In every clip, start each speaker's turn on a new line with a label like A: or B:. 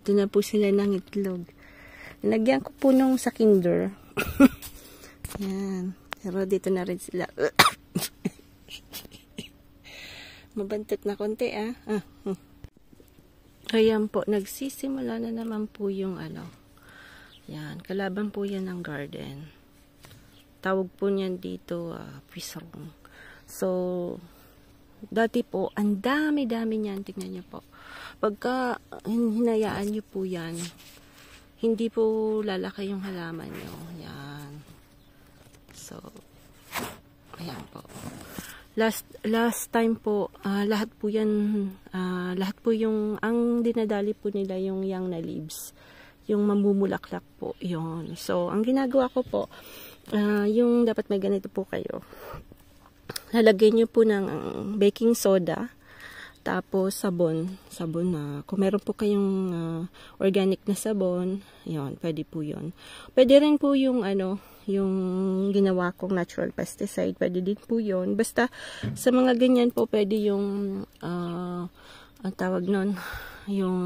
A: Dito na po sila ng itlog. Nilagyan ko po nung sa Kinder. Yan. Pero dito na rin sila. Mabantot na konti, ah. Ayan po, nagsisimula na naman po yung ano. Yan, kalaban po yan ng garden. Tawag po niyan dito, pisong. So, dati po, ang dami-dami niyan. Tingnan niyo po. Pagka hinayaan niyo po yan, hindi po lalaki yung halaman niyo. Yan. So, ayan po. Last time po, lahat po yan, lahat po yung, ang dinadali po nila yung young na leaves. Yung mamumulaklak po, yun. So, ang ginagawa ko po, yung dapat may ganito po kayo. Lalagyan nyo po ng baking soda, tapos sabon na, kung meron po kayong organic na sabon, yun, pwede po yun. Pwede rin po yung ano, yung ginawa kong natural pesticide, pwede din po yun. Basta sa mga ganyan po, pwede yung ang tawag nun, yung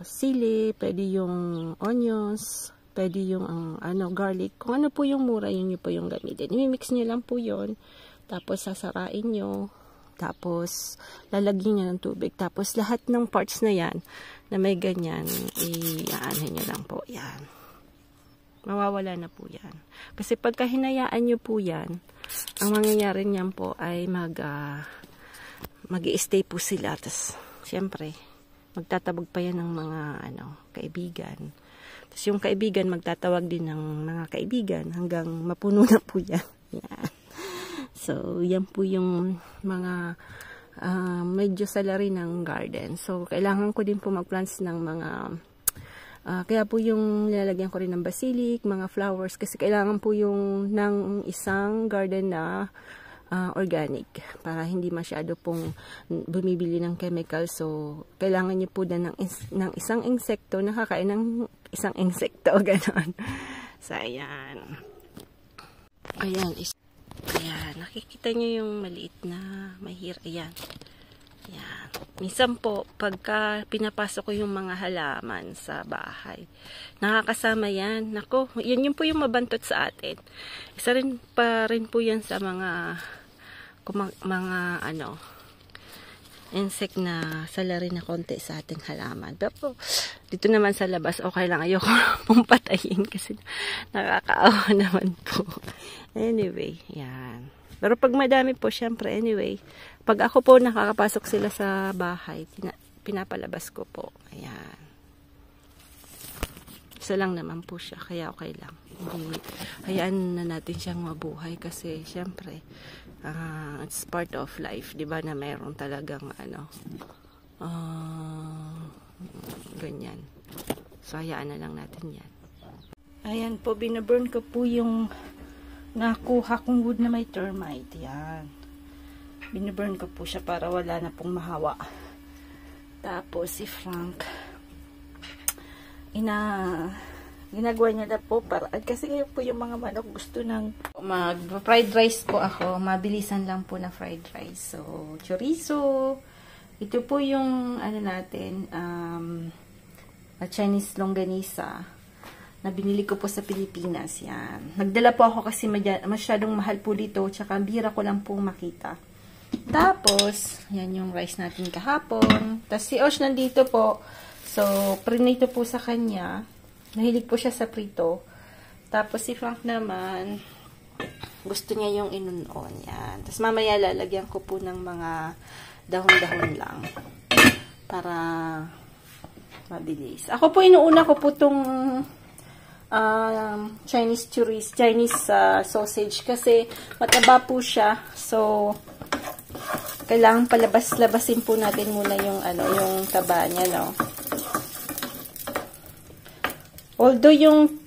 A: sili, pwede yung onions, pwede yung garlic. Kung ano po yung mura, yun po yung gamitin. I-mix nyo lang po yun, tapos sasarain nyo, tapos lalagyan nyo ng tubig, tapos lahat ng parts na yan na may ganyan, i-aanhin nyo lang po yan. Mawawala na po yan. Kasi pagka hinayaan nyo po yan, ang mangyayari niyan po ay mag-i-stay po sila. Tapos, syempre, magtatabag pa yan ng mga kaibigan. Tapos yung kaibigan, magtatawag din ng mga kaibigan hanggang mapuno na po yan. Yan. So, yan po yung mga medyo salary ng garden. So, kailangan ko din po mag-plants ng mga kaya po yung nilalagyan ko rin ng basilic, mga flowers, kasi kailangan po yung ng isang garden na organic, para hindi masyado pong bumibili ng chemical. So, kailangan nyo po ng isang insekto, nakakain ng isang insekto, gano'n. So, ayan. Ayan, nakikita nyo yung maliit na mahir. Ayan. Yan. Minsan po, pagka pinapasok ko yung mga halaman sa bahay, nakakasama yan. Nako, yun po yung mabantot sa atin. Isa rin pa rin po yan sa mga insect na salary na konti sa ating halaman. Pero dito naman sa labas, okay lang. Ayoko pong patayin kasi nakakaawa naman po. Anyway, yan. Pero pag madami po, syempre, anyway, pag ako po nakakapasok sila sa bahay, pinapalabas ko po. Ayan. Isa lang naman po siya, kaya okay lang. Hindi, hayaan na natin siyang mabuhay kasi, syempre, it's part of life, di ba, na mayroon talagang, ganyan. So, hayaan na lang natin yan. Ayan po, binaburn ko po yung nakuha kong wood na may termite. Yan. Binaburn ko po siya para wala na pong mahawa. Tapos si Frank, ginagawa niya na po para, kasi ngayon po yung mga manok gusto ng mag-fried rice po ako. Mabilisan lang po na fried rice. So, chorizo. Ito po yung, natin, Chinese longganisa na binili ko po sa Pilipinas. Yan. Nagdala po ako kasi masyadong mahal po dito, tsaka bira ko lang pong makita. Tapos, yan yung rice natin kahapon. Tapos si Osh nandito po. So, prinito po sa kanya. Nahilig po siya sa prito. Tapos si Frank naman, gusto niya yung inunon. Yan. Tapos mamaya lalagyan ko po ng mga dahon-dahon lang. Para mabilis. Ako po, inuuna ko po itong Chinese sausage kasi mataba po siya. So, kailangan palabas-labasin po natin muna yung yung taba niya, no. Although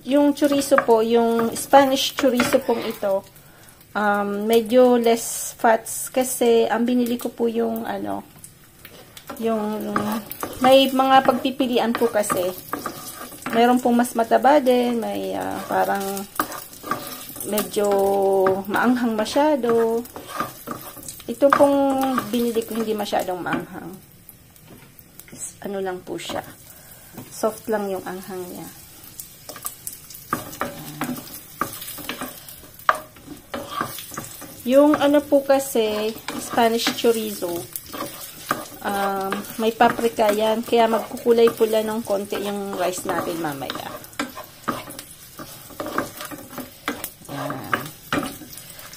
A: yung chorizo po, yung Spanish chorizo pong ito, medyo less fats kasi ang binili ko po yung yung may mga pagpipilian po kasi. Mayroon pong mas mataba din, may parang medyo maanghang masyado. Ito pong binili ko hindi masyadong maanghang. ano lang po siya. Soft lang yung anghang niya. Yung ano po kasi, Spanish chorizo, may paprika yan, kaya magkukulay pula ng konti yung rice natin mamaya. Yan.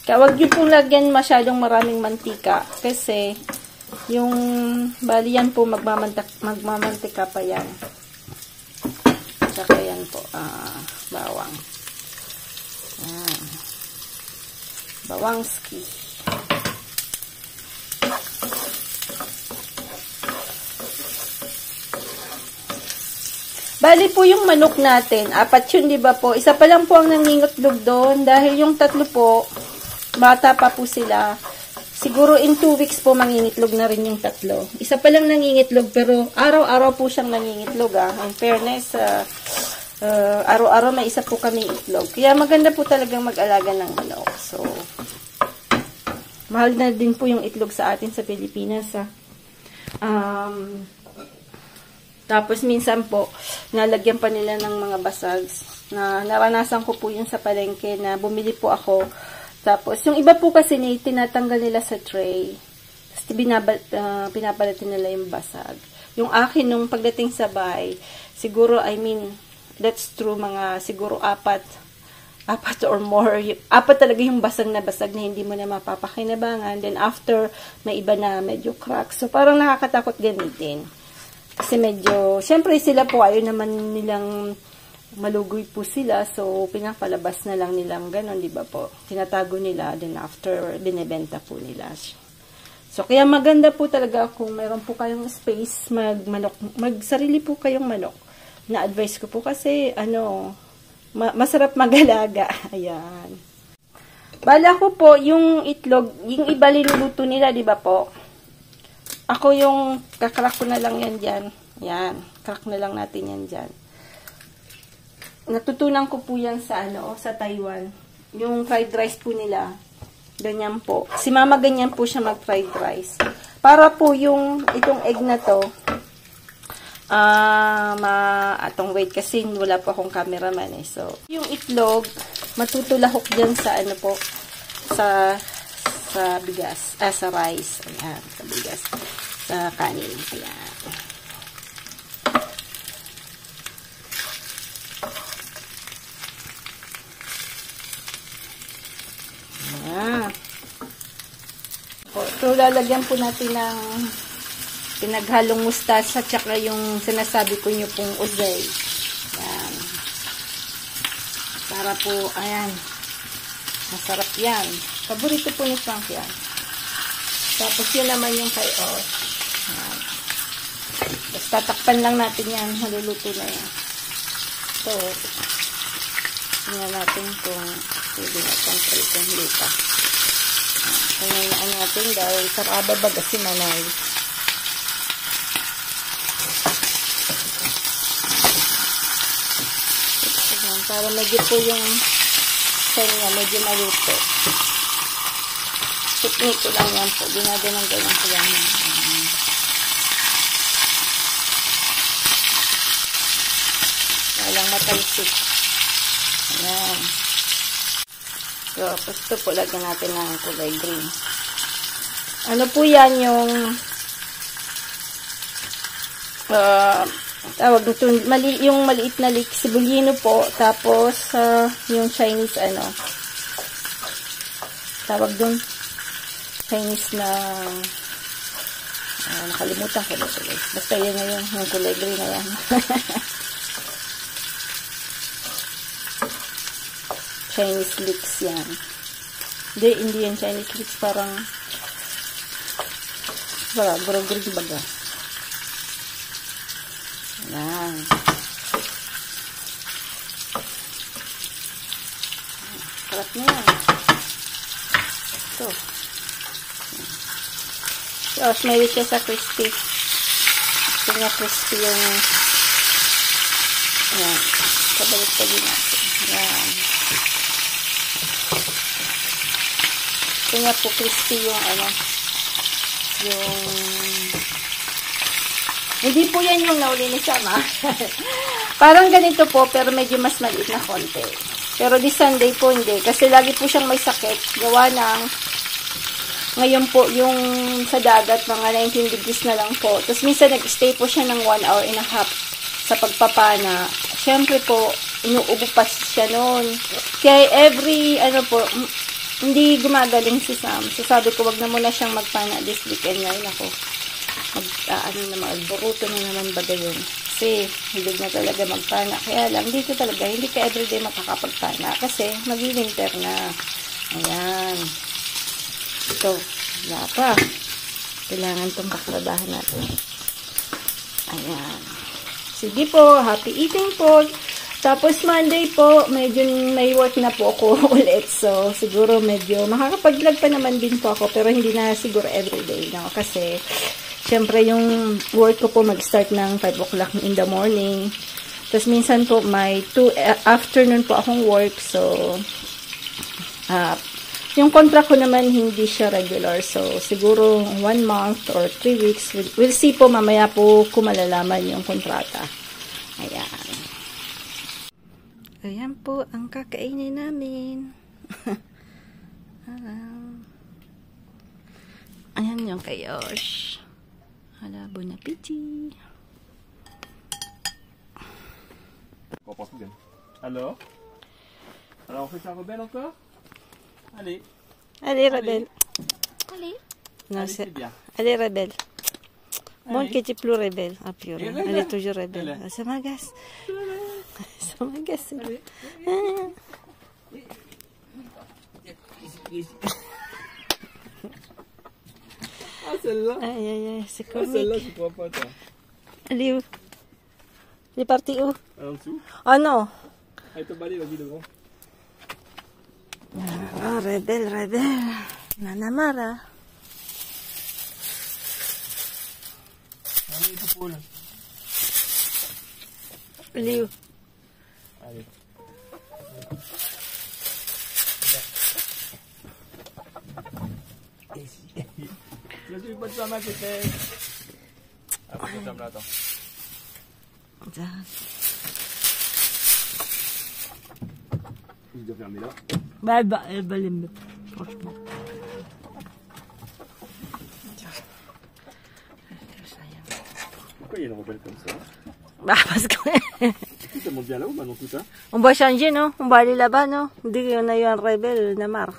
A: Kaya wag nyo pong lagyan masyadong maraming mantika, kasi yung bali yan po magmamantika pa yan. Saka yan po, bawang. Yan. Bawangski. Bali po yung manok natin, 4 yun, di ba po? Isa pa lang po ang nangingitlog doon dahil yung 3 po, bata pa po sila. Siguro in 2 weeks po mangingitlog na rin yung 3. Isa pa lang nangingitlog pero araw-araw po siyang nangingitlog. In fairness, araw-araw may isa po kaming itlog. Kaya maganda po talagang mag-alaga ng manok. So, mahal na din po yung itlog sa atin sa Pilipinas. Tapos minsan po, nalagyan pa nila ng mga basags. Naranasan ko po yun sa palengke na bumili po ako. Tapos, yung iba po kasi tinatanggal nila sa tray. Tapos, pinapalitin nila yung basag. Yung akin, nung pagdating sa bahay, siguro, that's true, mga siguro 4 or more. 4 talaga yung basag na hindi mo na mapapakinabangan. Then, after, may iba na medyo crack. So, parang nakakatakot gamitin. Kasi medyo, syempre sila po, ayaw naman nilang malugoy po sila. So, pinapalabas na lang nilang ganon, di ba po? Tinatago nila, then after, binibenta po nila. So, kaya maganda po talaga kung meron po kayong space, magsarili po kayong manok. Na-advise ko po kasi, masarap mag-alaga. Ayan. Bala ko po, yung itlog, yung iba linuluto nila, di ba po? Ako yung kakrak ko na lang yan dyan. Yan. Crack na lang natin yan dyan. Natutunan ko po yan sa sa Taiwan. Yung fried rice po nila. Ganyan po. Si mama ganyan po siya mag-fried rice. Para po yung itong egg na to, atong wait kasi wala po akong cameraman eh. So, yung itlog, matutulahok dyan sa po, sa bigas, sa rice. Ayan, sa bigas. Sa kanin. Ayan. Ayan. So, lalagyan po natin ng pinaghalong mustasa tsaka yung sinasabi ko nyo pong uzay. Ayan. Para po, ayan. Masarap yan. Paborito po ni Frank yan. Tapos yun naman yung kay-os. Tapos tatakpan lang natin yan. Haluluto na yan. So, tingnan natin kung pwede natin kung hindi pa. Tingnan natin dahil saraba ba kasi manay. Para medyo po yung kanya medyo maluto. Technique ko lang yan po. Ginaganon ko lang yan. Walang matalsik. Ayan. So, ito po lagyan natin ng kulay green. Ano po yan yung tawag nito, yung maliit na sibulino po, tapos yung Chinese tawag dun Chinese na nakalimutan ko na tuloy. Basta yan na yung kulay green na yan. Chinese leeks yan. Hindi yan Chinese leeks, parang green baga. Yan. Sarap na yan. Ito. Tapos may siya sa crispy. Gusto nga crispy yung yan. Kabalik pa din natin. Yan. Gusto nga po crispy yung yung Hindi po yan yung nauli ni Sama. Parang ganito po, pero medyo mas maliit na konti. Pero this Sunday po hindi. Kasi lagi po siyang may sakit. Gawa ng, ngayon po, yung sa dagat, mga 19 degrees na lang po. Tapos minsan nag-stay po siya ng 1 hour and a half sa pagpapana. Siyempre po, inuubo pa siya noon. Kaya every, hindi gumagaling si Sam. So sabi ko, wag na muna siyang magpana this weekend ngayon ako. Magburuto na naman baga yun. Kasi, hindi na talaga magpana. Kaya lang, dito talaga, hindi ka everyday makakapagpana. Kasi, mag-winter na. Ayan. Ito, wala pa. Kailangan itong bakladahan natin. Ayan. Sige po, happy eating po. Tapos Monday po, medyo may work na po ako ulit. So, siguro medyo makakapag-vlog pa naman din po ako. Pero hindi na siguro everyday na. Kasi, syempre yung work ko po mag-start ng 5 o'clock in the morning. Tapos minsan po may 2 afternoon po akong work. So, yung contract ko naman hindi siya regular. So, siguro 1 month or 3 weeks. We'll see po mamaya po kung malalaman yung kontrata. Ayan. Ayan po ang kakainin namin. Ayan yung kayosh. Hala, bon appétit.
B: Alors? Alors on fait ça rebelle encore? Allez.
A: Allez, rebelle.
C: Allez.
A: Non,
B: Allez, c'est bien.
A: Allez, rebelle. Mon
B: Allez.
A: qui est plus rebelle. Ah, purée.
B: Elle est
A: Elle est
B: là.
A: toujours rebelle.
B: Elle est.
A: Ça m'agace. Ça m'agace.
B: Allez. Ah, celle-là.
A: Aïe, aïe, aïe, c'est
B: Ah, celle-là,
A: comique.
B: je crois pas, toi.
A: Elle est où? Elle est partie où?
B: En dessous.
A: Oh non.
B: Allez, ton balai, vas-y devant.
A: Ah, rebelle, rebelle. Nanamara.
B: Allez, tout poule.
A: Elle est où?
B: Allez. Je suis pas de sa main, peut-être. Après, je ferme là, attends. Je dois fermer là.
A: Bah, elle va les mettre. Franchement.
B: Pourquoi il y a une rebelle comme ça?
A: Bah, parce que...
B: Ça monte bien là-haut maintenant tout ça?
A: On va changer, non? On va aller là-bas, non? Hindi na yung rebel, Namar.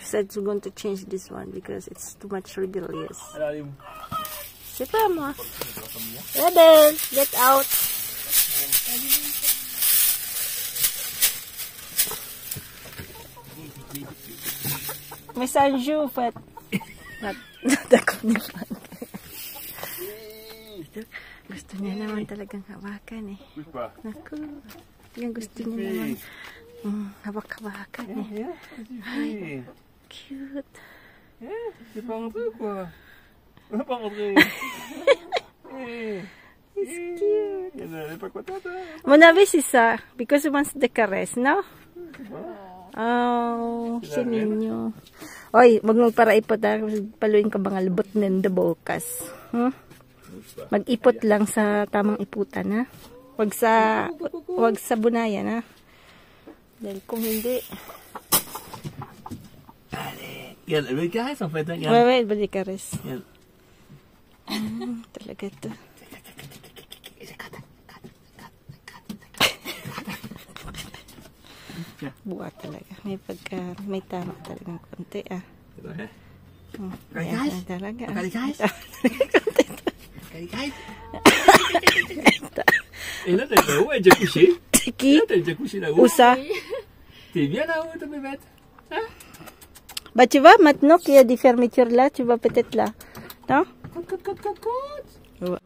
A: Said we're going to change this one because it's too much rebellious.
B: Alors, allez où?
A: C'est pas moi. Rebel, get out. May Sanju, but not ako ni Frank. Gusto niya naman talagang hawakan eh.
B: Bouge pas.
A: Naku, talagang gusto niya naman hawak-hawakan eh.
B: Hey,
A: Cute.
B: c'est pas rentré ou quoi? On va pas rentrer.
A: It's cute.
B: Elle est pas contente, hein?
A: Mon avis, c'est ça. Because he wants the caress, no? Oh, si Ninyo. Oy, wag mo para ipot ha. Paluin ka bang albot nendo bukas. Mag-ipot lang sa tamang iputan, ha? Wag sa bunayan, ha? Dahil kung hindi...
B: Regarde, elle me caresse en fait, hein, regarde.
A: Wait, balik caress.
B: Regarde.
A: Talaga to. Buwa talaga. May tama talagang konti, ah.
B: Ouais.
A: Ayan talaga.
B: Et là, t'es là-haut, elle est déjà couchée.
A: Qui?
B: Là, t'es déjà couchée là-haut.
A: Où ça?
B: T'es bien là-haut, ta bébête.
A: Bah tu vois, maintenant qu'il y a des fermetures là, tu vas peut-être là. Non? Ouais.